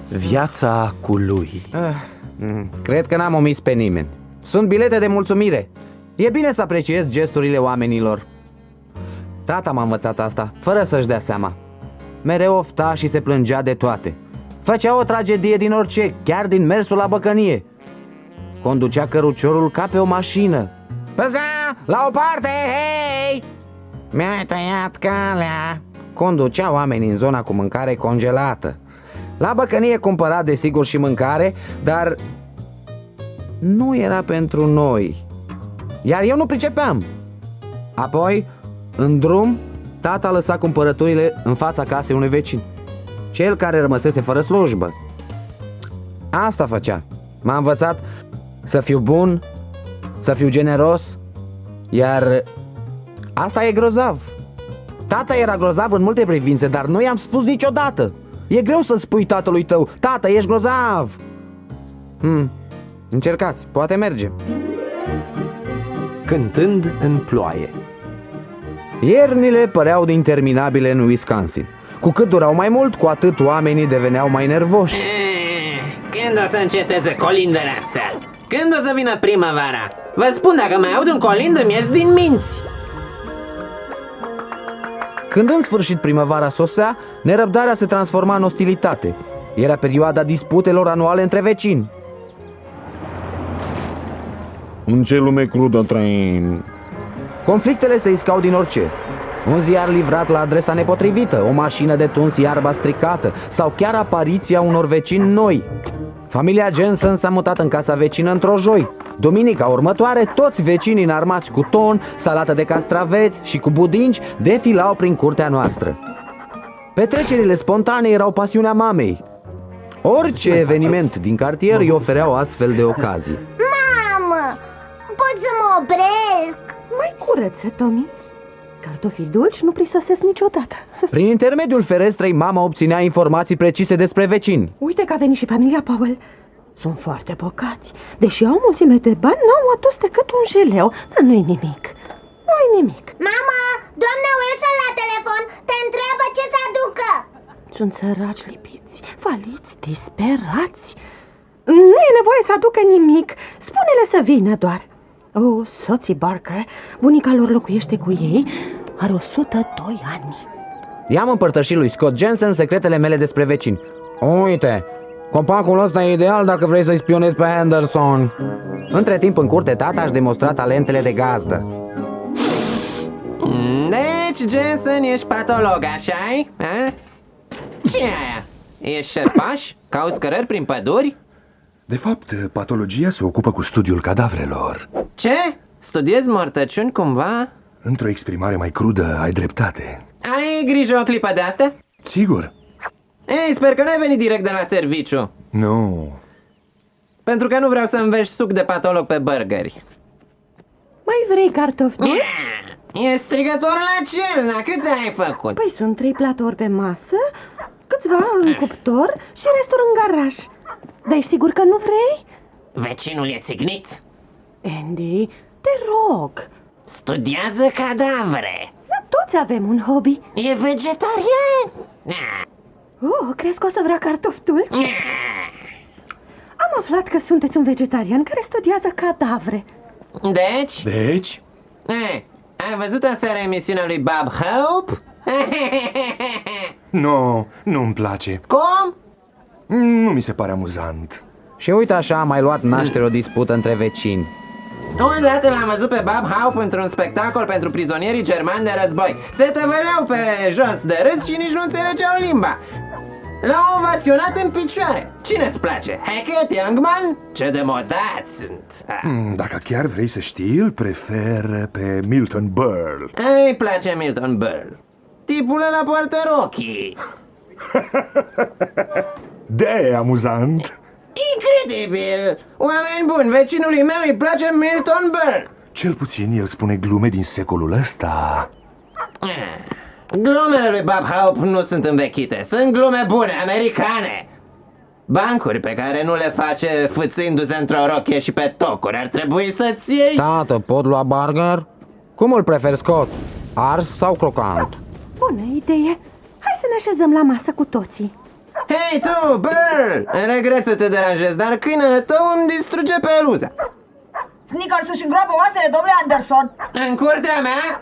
Viața cu lui. Cred că n-am omis pe nimeni. Sunt bilete de mulțumire. E bine să apreciez gesturile oamenilor. Tata m-a învățat asta, fără să-și dea seama. Mereu ofta și se plângea de toate. Făcea o tragedie din orice, chiar din mersul la băcănie. Conducea căruciorul ca pe o mașină. Păza, la o parte, hei! Mi-ai tăiat calea. Conducea oamenii în zona cu mâncare congelată. La băcănie cumpăra desigur și mâncare, dar nu era pentru noi. Iar eu nu pricepeam. Apoi, în drum, tata lăsa cumpărăturile în fața casei unui vecin, cel care rămăsese fără slujbă. Asta făcea. M-a învățat să fiu bun, să fiu generos. Iar asta e grozav. Tata era grozav în multe privințe, dar nu i-am spus niciodată. E greu să spui tatălui tău: tată, ești grozav. Încercați, poate merge. Cântând în ploaie. Iernile păreau de interminabile în Wisconsin. Cu cât durau mai mult, cu atât oamenii deveneau mai nervoși. Când o să înceteze colindele astea? Când o să vină primăvara? Vă spun, dacă mai aud un colind îmi ies din minți. Când în sfârșit primăvara sosea, nerăbdarea se transforma în ostilitate. Era perioada disputelor anuale între vecini. În ce lume crudă trăim? Conflictele se iscau din orice. Un ziar livrat la adresa nepotrivită, o mașină de tuns iarba stricată sau chiar apariția unor vecini noi. Familia Jensen s-a mutat în casa vecină într-o joi. Duminica următoare, toți vecinii înarmați cu ton, salată de castraveți și cu budinci defilau prin curtea noastră. Petrecerile spontane erau pasiunea mamei. Orice eveniment din cartier îi oferea o astfel de ocazie. Mamă, pot să mă opresc? Mai curăță, Tommy. Cartofii dulci nu prisosesc niciodată. Prin intermediul ferestrei, mama obținea informații precise despre vecini. Uite că a venit și familia Powell. Sunt foarte bogați. Deși au mulțime de bani, n-au adus decât un jeleu. Dar nu-i nimic. Nu-i nimic. Mama, doamna Wilson la telefon te întreabă ce să aducă. Sunt săraci lipiți, faliți, disperați. Nu e nevoie să aducă nimic. Spune-le să vină doar. Soții Barker, bunica lor locuiește cu ei, are 102 ani. I-am împărtășit lui Scott Jensen secretele mele despre vecini. Uite, compacul ăsta e ideal dacă vrei să-i spionezi pe Anderson. Între timp, în curte, tata își demonstra talentele de gazdă. Deci, Jensen, ești patolog, așa-i? Ce e aia? Ești șerpaș? Cauți cărări prin păduri? De fapt, patologia se ocupă cu studiul cadavrelor. Ce? Studiezi mortăciuni cumva? Într-o exprimare mai crudă, ai dreptate. Ai grijă o clipă de astea? Sigur. Ei, sper că n-ai venit direct de la serviciu. Nu. Pentru că nu vreau să înveși suc de patolog pe burgeri. Mai vrei cartofi dulci? E strigător la cer, na, câți ai făcut? Păi sunt 3 platouri pe masă, câțiva în cuptor și restul în garaj. Dar ești sigur că nu vrei? Vecinul e țignit? Andy, te rog. Studiază cadavre. Dar toți avem un hobby. E vegetarian. Crezi că o să vrea cartofi dulci? Am aflat că sunteți un vegetarian care studiază cadavre. Deci? Deci? Ai văzut aseară emisiunea lui Bob Hope? Nu-mi place. Cum? Nu mi se pare amuzant. Și uite așa a mai luat naștere o dispută între vecini. Odată l-am văzut pe Bob Hope într-un spectacol pentru prizonierii germani de război. Se tăvăleau pe jos de râs și nici nu înțelegeau limba. L-au ovaționat în picioare. Cine-ți place? Hackett, Youngman? Ce de modați sunt. Dacă chiar vrei să știi, îl prefer pe Milton Berle. Îi place Milton Berle. Tipul ăla poartă rochii. De amuzant. Incredibil! Oameni buni, vecinului meu îi place Milton Berle. Cel puțin el spune glume din secolul ăsta. Glumele lui Bob Hope nu sunt învechite, sunt glume bune, americane. Bancuri pe care nu le face fâțându-se într-o rochie și pe tocuri. Ar trebui să-ți iei... Tată, pot lua burger? Cum îl preferi, Scott? Ars sau crocant? Bună idee. Hai să ne așezăm la masă cu toții. Hei tu, Burl! Regret să te deranjez, dar câinele tău îmi distruge peluza. Snickers își îngroapă oasele, domnule Anderson. În curtea mea?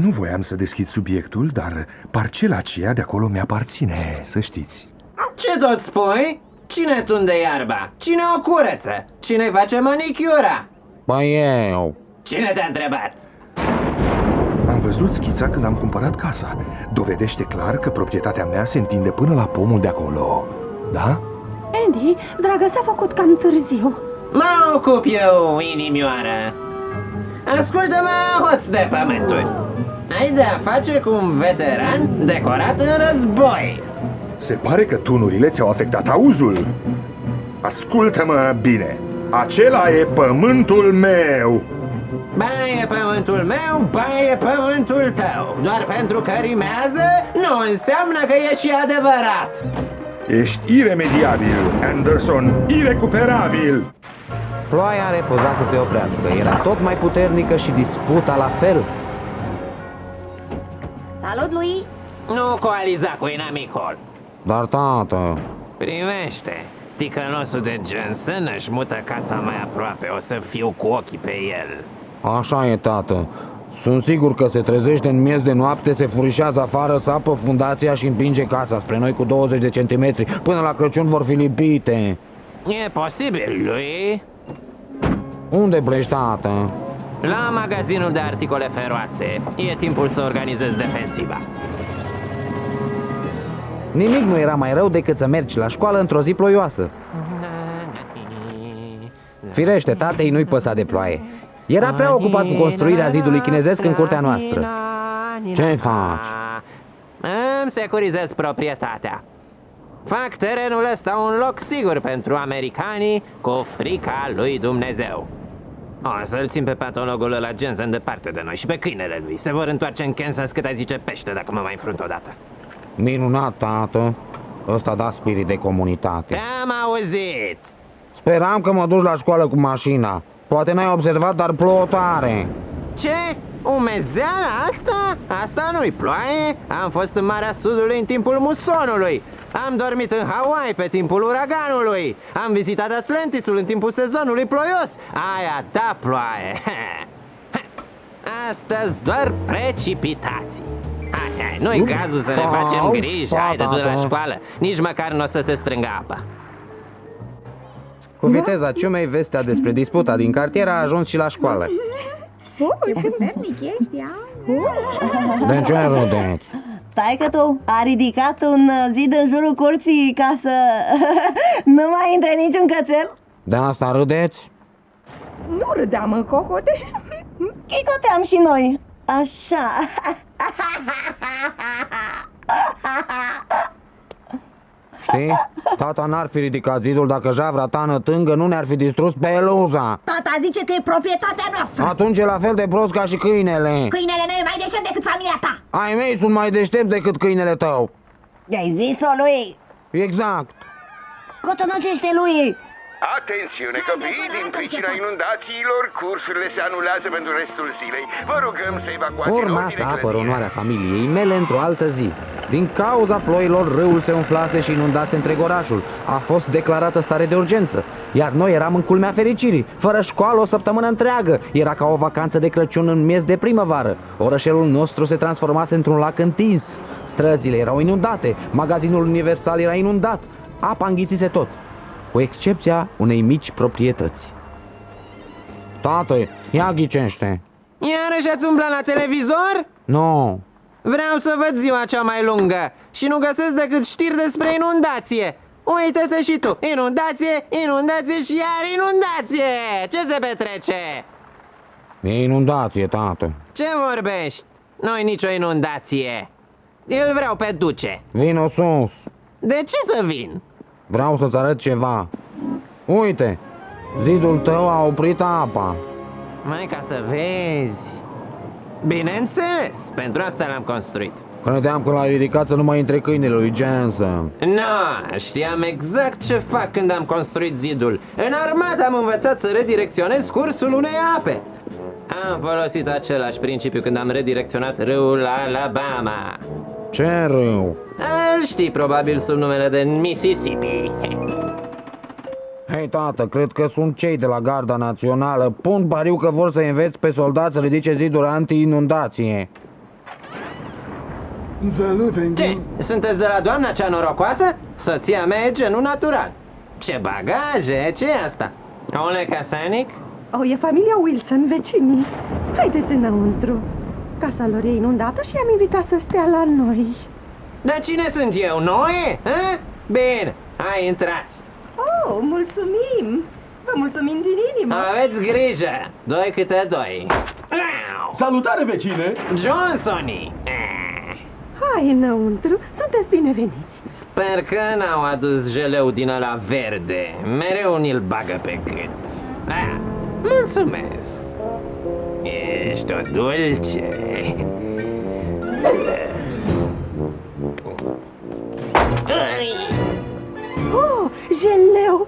Nu voiam să deschid subiectul, dar parcela aceea de acolo mi-aparține, să știți. Ce tot spui? Cine tunde iarba? Cine o curăță? Cine face manicura? Păi eu. Cine te-a întrebat? Am văzut schița când am cumpărat casa. Dovedește clar că proprietatea mea se întinde până la pomul de acolo. Da? Andy, dragă, s-a făcut cam târziu. Mă ocup eu, inimioară. Ascultă-mă, hoț de pământuri. Ai de-a face cu un veteran decorat în război. Se pare că tunurile ți-au afectat auzul. Ascultă-mă bine. Acela e pământul meu. Ba e pământul meu, ba e pământul tău. Doar pentru că rimează, nu înseamnă că e și adevărat. Ești iremediabil, Anderson, irecuperabil. Ploaia a refuzat să se oprească. Era tot mai puternică și disputa la fel. Salut, lui! Nu coaliza cu inamicul. Dar, tată... Privește, ticănosul de Jensen își mută casa mai aproape. O să fiu cu ochii pe el. Așa e, tată. Sunt sigur că se trezește în miez de noapte, se furișează afară, sapă fundația și împinge casa spre noi cu 20 de centimetri. Până la Crăciun vor fi lipite. E posibil, lui? Unde pleci, tată? La magazinul de articole feroase. E timpul să organizez defensiva. Nimic nu era mai rău decât să mergi la școală într-o zi ploioasă. Firește, tatei nu-i păsa de ploaie. Era prea ocupat cu construirea zidului chinezesc în curtea noastră. Ce faci? Îmi securizez proprietatea. Fac terenul ăsta un loc sigur pentru americanii cu frica lui Dumnezeu. O să-l țin pe patologul ăla Jensen departe de noi și pe câinele lui. Se vor întoarce în Kansas cât ai zice pește dacă mă mai înfrunt odată. Minunat, tată. Ăsta da spirit de comunitate. Te-am auzit. Speram că mă duci la școală cu mașina. Poate n-ai observat, dar plouă tare. Ce? Umezeala asta? Asta nu-i ploaie. Am fost în Marea Sudului în timpul musonului. Am dormit în Hawaii pe timpul uraganului. Am vizitat Atlantisul în timpul sezonului ploios. Aia da ploaie. Astăzi doar precipitații. Hai, nu-i cazul să ne facem griji. Haide tu de la școală. Nici măcar nu o să se strângă apa. Cu viteza ciumei, vestea despre disputa din cartier a ajuns și la școală. Ce puternic ești, De ce râdeți? Taică tu a ridicat un zid în jurul curții ca să nu mai intre niciun cățel? De asta râdeți? Nu râdeam în cohote. Chicoteam și noi. Așa. Știi? Tata n-ar fi ridicat zidul dacă javra ta nătângă nu ne-ar fi distrus peluza. Tata zice că e proprietatea noastră. Atunci e la fel de prost ca și câinele. Câinele meu e mai deștept decât familia ta. Ai mei sunt mai deștepți decât câinele tău. I-ai zis-o lui? Exact. Cotonocește lui. Atențiune, copii, din pricina inundațiilor, cursurile se anulează pentru restul zilei. Vă rugăm să evacuați în Urma ordine să apăr clădirea. onoarea familiei mele într-o altă zi. Din cauza ploilor, râul se umflase și inundase întreg orașul. A fost declarată stare de urgență. Iar noi eram în culmea fericirii, fără școală o săptămână întreagă. Era ca o vacanță de Crăciun în miez de primăvară. Orășelul nostru se transformase într-un lac întins. Străzile erau inundate, magazinul Universal era inundat. Apa înghițise tot, cu excepția unei mici proprietăți. Tată, ia ghicește. Iarăși ați umblat la televizor? Nu. Vreau să văd ziua cea mai lungă și nu găsesc decât știri despre inundație. Uită-te și tu, inundație, inundație și iar inundație. Ce se petrece? E inundație, tată. Ce vorbești? Nu-i nicio inundație. Îl vreau pe duce. Vino sus. De ce să vin? Vreau să-ți arăt ceva. Uite, zidul tău a oprit apa. Mai ca să vezi. Bineînțeles, pentru asta l-am construit. Credeam că l-ai ridicat să nu mai intre câinele lui Jensen. Nu, știam exact ce fac când am construit zidul. În armată am învățat să redirecționez cursul unei ape. Am folosit același principiu când am redirecționat râul Alabama. Ce râu? Îl știi probabil sub numele de Mississippi. Hei, tată, cred că sunt cei de la Garda Națională. Pun pariu că vor să înveți pe soldați să ridice ziduri anti-inundație. Salut, Ce? Sunteți de la doamna cea norocoasă? Soția mea e genul natural. Ce bagaje, ce e asta? Ole Casanic? O, e familia Wilson, vecinii. Haideți înăuntru. Casa lor e inundată și i-am invitat să stea la noi. Dar cine sunt eu, Noe? Ha? Bine, hai intrați. Oh, mulțumim! Vă mulțumim din inimă! Aveți grijă, 2 câte 2. Salutare, vecine! Johnsonii! Hai înăuntru, sunteți bineveniți! Sper că n-au adus jeleu din ăla verde. Mereu ni-l bagă pe gât. Mulțumesc! Ești o dulce! Oh, jeleu!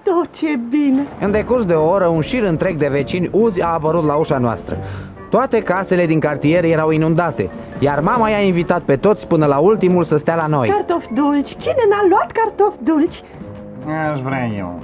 Oh, ce bine! În decurs de o oră, un șir întreg de vecini uzi a apărut la ușa noastră. Toate casele din cartier erau inundate, iar mama i-a invitat pe toți până la ultimul să stea la noi. Cartofi dulci! Cine n-a luat cartofi dulci? Aș vrea eu.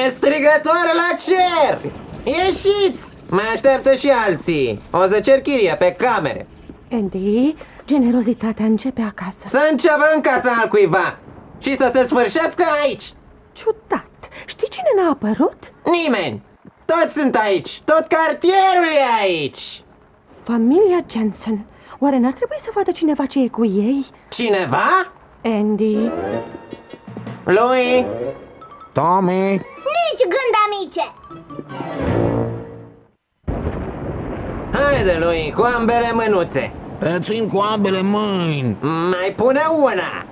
E strigător la cer! Ieșiți! Mai așteaptă și alții. O să cer chirie pe camere. Andy, generozitatea începe acasă. Să înceapă în casa altcuiva și să se sfârșească aici. Ciudat! Știi cine n-a apărut? Nimeni! Toți sunt aici! Tot cartierul e aici! Familia Jensen. Oare n-ar trebui să vadă cineva ce e cu ei? Cineva? Andy. Louis? Tommy! Nici gând, amice! Haide, Louis, cu ambele mânuțe. Te țin cu ambele mâini. Mai pune una.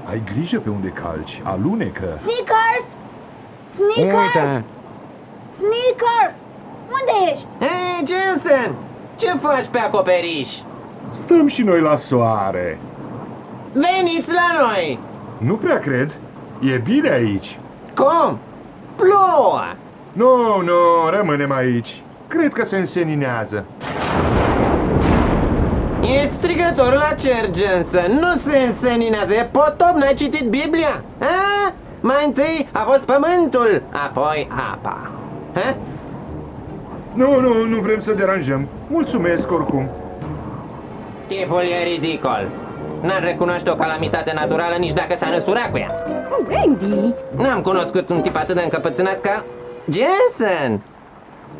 Ai grijă pe unde calci, alunecă. Sneakers! Sneakers! Uite! Sneakers! Unde ești? Hei, Jensen! Ce faci pe acoperiș? Stăm și noi la soare. Veniți la noi! Nu prea cred. E bine aici. Cum? Plouă! Nu, rămânem aici. Cred că se înseninează. E strigător la cer, Jensen. Nu se înseninează, e potop, n-ai citit Biblia? A? Mai întâi a fost pământul, apoi apa. Ha? Nu vrem să deranjăm. Mulțumesc oricum. Tipul e ridicol. N-ar recunoaște o calamitate naturală nici dacă s-a năsurat cu ea. Oh, Andy! N-am cunoscut un tip atât de încăpățânat ca Jensen.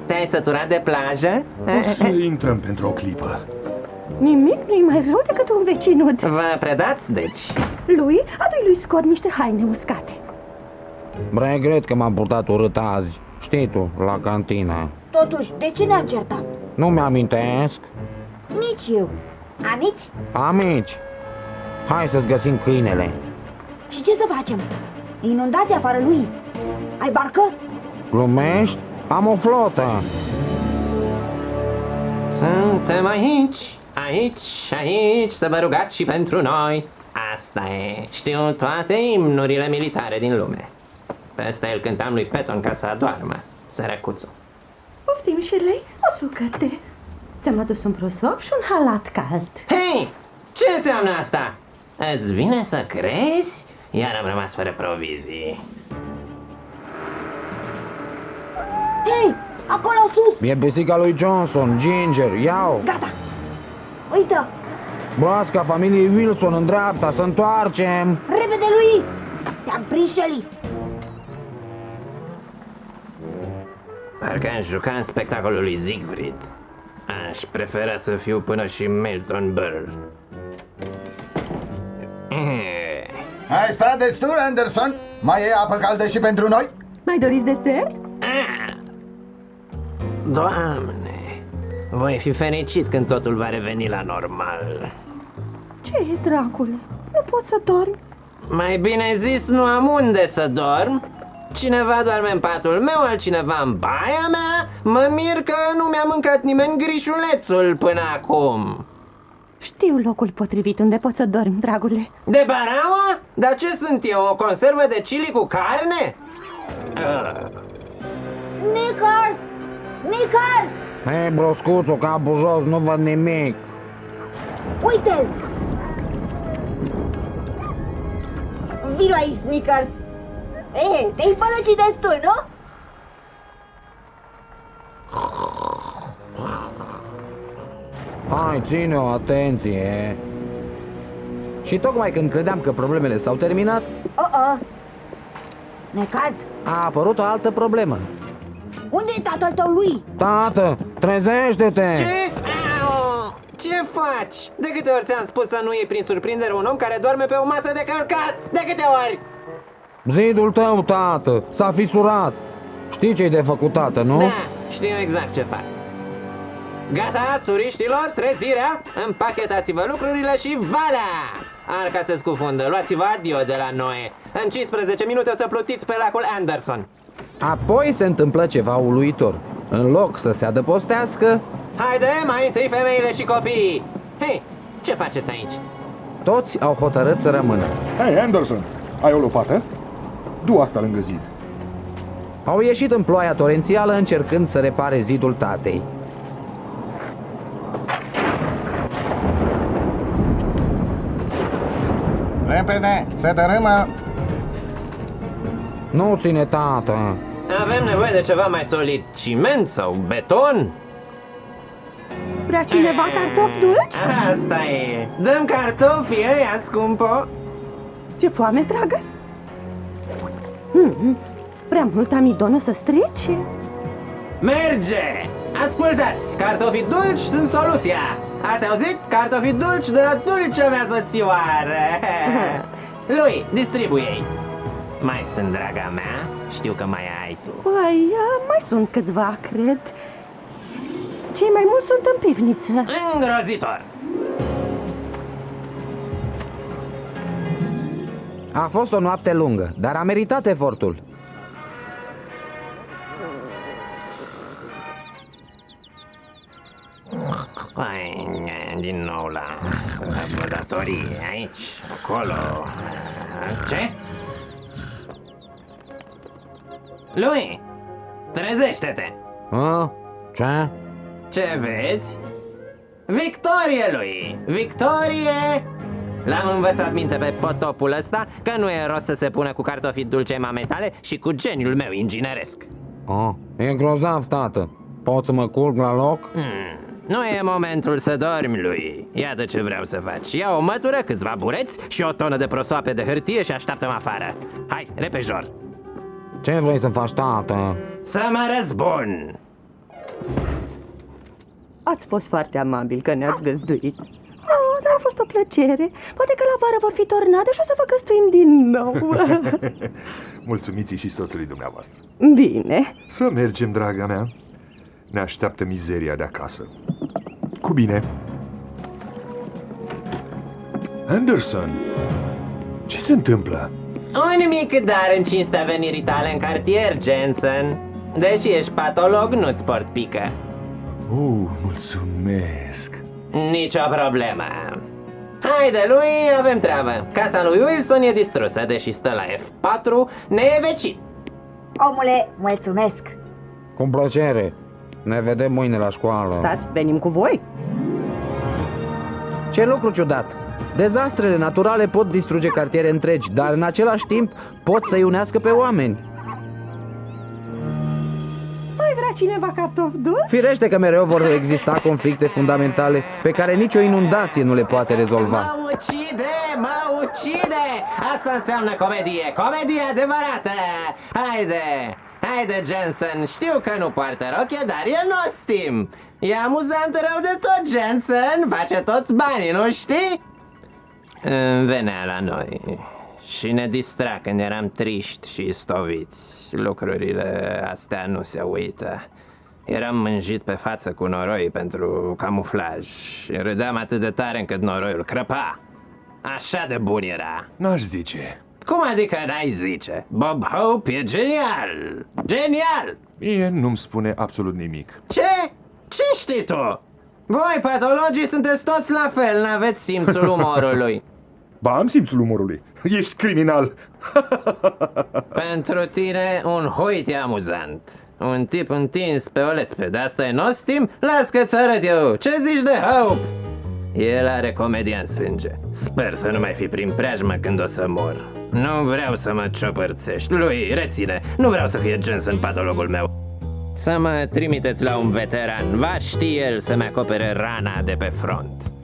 Te-ai săturat de plajă? O să intrăm pentru o clipă. Nimic nu-i mai rău decât un vecinut. Vă predați, deci? Lui, adu-i lui Scott niște haine uscate. Regret că m-am purtat urât azi. Știi tu, la cantină. Totuși, de ce ne-am certat? Nu mi-amintesc. Nici eu. Amici? Amici, hai să-ți găsim câinele. Și ce să facem? Inundați afară lui. Ai barcă? Glumești? Am o flotă. Suntem aici, să vă rugați și pentru noi. Asta e, știu toate imnurile militare din lume. Pe ăsta îl cântam lui Peton ca să adoarmă, sărăcuțul. Poftim, Shirley, o sucă-te. Ți-am adus un prosop și un halat cald. Hei, ce înseamnă asta? Îți vine să crezi? Iar am rămas fără provizii. Hei, acolo sus! E pisica lui Johnson, Ginger, iau. Gata! Uită! Broasca familiei Wilson în dreapta, să întoarcem. Repede lui! Te-am prins, Shelly! Parcă aș juca în spectacolul lui Siegfried. Aș prefera să fiu până și Milton Berle. Ai stat destul, Anderson? Mai e apă caldă și pentru noi? Mai doriți desert? Doamne, voi fi fericit când totul va reveni la normal. Ce e, dracule? Nu pot să dormi. Mai bine zis, nu am unde să dorm. Cineva doarme în patul meu, altcineva în baia mea. Mă mir că nu mi-a mâncat nimeni grișulețul până acum. Știu locul potrivit unde poți să dormi, dragule. De Baraua? Dar ce sunt eu, o conservă de chili cu carne? Snickers! Snickers! Hei, broscuțu, capul jos, nu văd nimic. Uite-l! Vino aici, Snickers! Te-ai pălăcit destul, nu? Hai, ține-o, atenție. Și tocmai când credeam că problemele s-au terminat, Necaz! a apărut o altă problemă. Unde e tatăl tău lui? Tată, trezește-te! Ce? Au! Ce faci? De câte ori ți-am spus să nu iei prin surprindere un om care doarme pe o masă de călcat? De câte ori? Zidul tău, tată, s-a fisurat. Știi ce-i de făcut, tată, nu? Da, știu exact ce fac. Gata, turiștilor, trezirea, împachetați-vă lucrurile și valea! Arca se scufundă, luați-vă adio de la noi. În 15 minute o să plutiți pe lacul Anderson. Apoi se întâmplă ceva uluitor. În loc să se adăpostească, Haide, mai întâi femeile și copiii. Hei, ce faceți aici? toți au hotărât să rămână. Hei, Anderson, ai o lopată? Du asta lângă zid. Au ieșit în ploaia torențială încercând să repare zidul tatei. Repede, se dărâmă. Nu ține, tată. Avem nevoie de ceva mai solid. Ciment sau beton? Vrea cineva cartofi dulci? Asta e. Dăm cartofii ăia, scumpo. Ți-e foame, dragă? Prea mult amidon o să strice? Merge! Ascultați, cartofii dulci sunt soluția. Ați auzit? Cartofii dulci de la dulcea mea soțioară. Lui, distribuie-i. Mai sunt, draga mea? Știu că mai ai tu. Păi, mai sunt câțiva, cred. Cei mai mulți sunt în pivniță. Îngrozitor! A fost o noapte lungă, dar a meritat efortul. Din nou la vădătorie, aici, acolo. Ce? Lui, trezește-te! Ce? Ce vezi? Victorie lui! Victorie! L-am învățat minte pe potopul ăsta că nu e rost să se pună cu cartofii dulce mametale și cu geniul meu ingineresc. E grozav, tată. Pot să mă culc la loc? Nu e momentul să dormi, lui. Iată ce vreau să faci. Ia o mătură, câțiva bureți și o tonă de prosoape de hârtie și așteaptă-mă afară. Hai, repejor! Ce vrei să faci, tată? Să mă răzbun! Ați fost foarte amabil că ne-ați găzduit. Dar a fost o plăcere. Poate că la vară vor fi tornade și o să vă găzduim din nou. Mulțumiți și soțului dumneavoastră. Bine. Să mergem, draga mea. Ne așteaptă mizeria de acasă. Cu bine. Anderson, ce se întâmplă? Un mic dar în cinstea venirii tale în cartier, Jensen. Deși ești patolog, nu-ți port pică. Mulțumesc. Nicio problemă. Haide, lui, avem treabă. Casa lui Wilson e distrusă, deși stă la F4, ne e vecin. Omule, mulțumesc! Cu plăcere. Ne vedem mâine la școală. Stați, venim cu voi. Ce lucru ciudat! Dezastrele naturale pot distruge cartiere întregi, dar în același timp pot să-i unească pe oameni. Mai vrea cineva cartofi dulci? Firește că mereu vor exista conflicte fundamentale pe care nicio inundație nu le poate rezolva. Mă ucide! Asta înseamnă comedie, comedie adevărată! Haide, Jensen, știu că nu poartă rochie, dar e nostim! E amuzant rău de tot, Jensen, face toți banii, nu știi? Venea la noi și ne distra când eram triști și stoviți. Lucrurile astea nu se uită. Eram mânjit pe față cu noroi pentru camuflaj. Râdeam atât de tare încât noroiul crăpa. Așa de bun era. N-aș zice. Cum adică n-ai zice? Bob Hope e genial! Genial! Mie nu-mi spune absolut nimic. Ce? Ce știi tu? Voi, patologii, sunteți toți la fel, n-aveți simțul umorului. Ba, am simțul umorului. Ești criminal. Pentru tine un hoit e amuzant. Un tip întins pe o lespede, asta e nostim? Las că-ți arăt eu. Ce zici de Hope? El are comedia în sânge. Sper să nu mai fi prin preajmă când o să mor. Nu vreau să mă ciopărțești. Lui, reține, nu vreau să fie Jensen patologul meu. Să mă trimiteți la un veteran. Va ști el să-mi acopere rana de pe front.